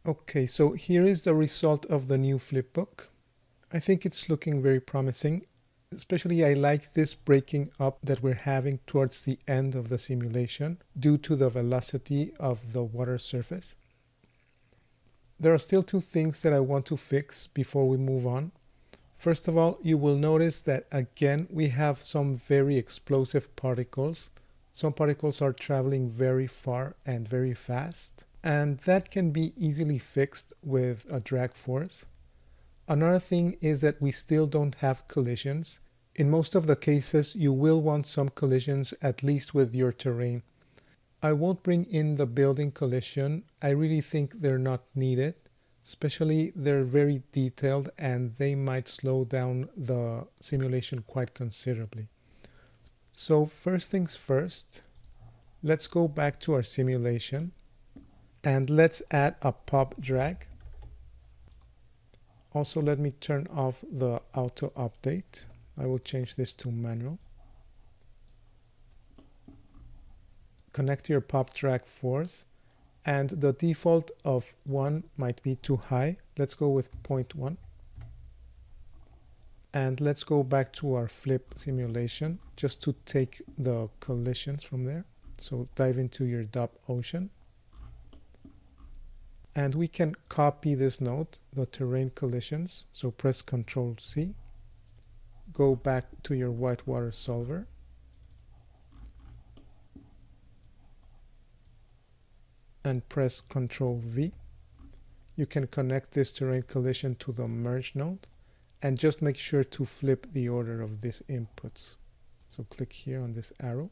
Okay, so here is the result of the new flipbook. I think it's looking very promising. Especially I like this breaking up that we're having towards the end of the simulation due to the velocity of the water surface. There are still two things that I want to fix before we move on. First of all, you will notice that again we have some very explosive particles. Some particles are traveling very far and very fast, and that can be easily fixed with a drag force. Another thing is that we still don't have collisions. In most of the cases, you will want some collisions, at least with your terrain. I won't bring in the building collision. I really think they're not needed. Especially they're very detailed and they might slow down the simulation quite considerably. So first things first, let's go back to our simulation and let's add a pop drag. Also, let me turn off the auto update. I will change this to manual. Connect your pop drag force, and the default of 1 might be too high. Let's go with 0.1. And let's go back to our flip simulation just to take the collisions from there. So dive into your DOP ocean. And we can copy this node, the terrain collisions. So press Ctrl C. Go back to your whitewater solver. And press Ctrl V. You can connect this terrain collision to the merge node. And just make sure to flip the order of these inputs. So click here on this arrow.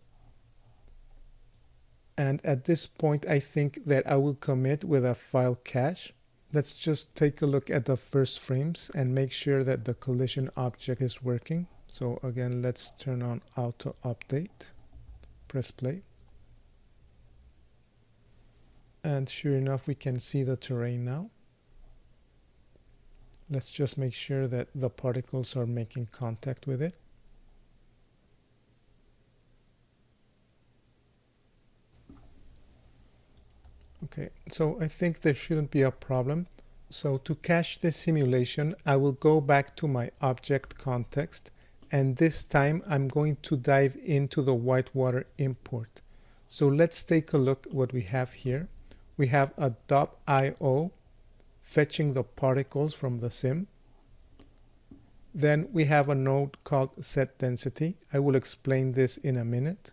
And at this point, I think that I will commit with a file cache. Let's just take a look at the first frames and make sure that the collision object is working. So again, let's turn on auto update. Press play. And sure enough, we can see the terrain now. Let's just make sure that the particles are making contact with it. Okay, so I think there shouldn't be a problem. So to cache this simulation, I will go back to my object context, and this time I'm going to dive into the whitewater import. So let's take a look what we have here. We have a .io fetching the particles from the sim. Then we have a node called setDensity. I will explain this in a minute.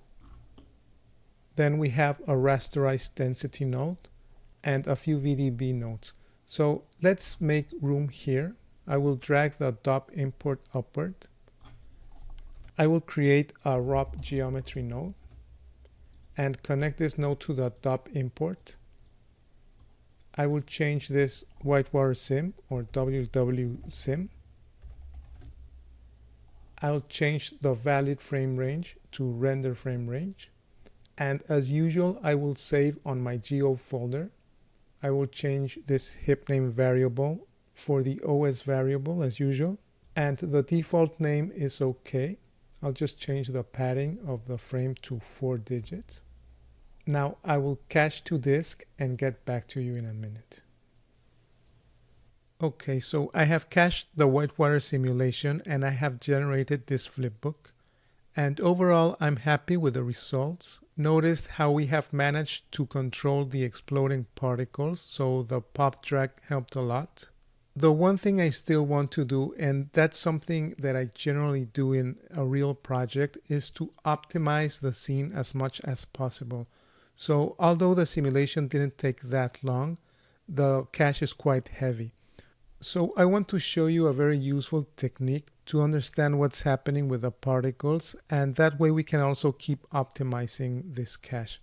Then we have a rasterized density node and a few VDB nodes. So let's make room here. I will drag the DOP import upward. I will create a ROP geometry node and connect this node to the DOP import. I will change this whitewater sim or WW sim. I'll change the valid frame range to render frame range. And as usual, I will save on my geo folder. I will change this hip name variable for the OS variable as usual. And the default name is okay. I'll just change the padding of the frame to 4 digits. Now I will cache to disk and get back to you in a minute. Okay, so I have cached the whitewater simulation and I have generated this flipbook. And overall, I'm happy with the results. Notice how we have managed to control the exploding particles, so the pop drag helped a lot. The one thing I still want to do, and that's something that I generally do in a real project, is to optimize the scene as much as possible. So although the simulation didn't take that long, the cache is quite heavy. So I want to show you a very useful technique to understand what's happening with the particles, and that way we can also keep optimizing this cache.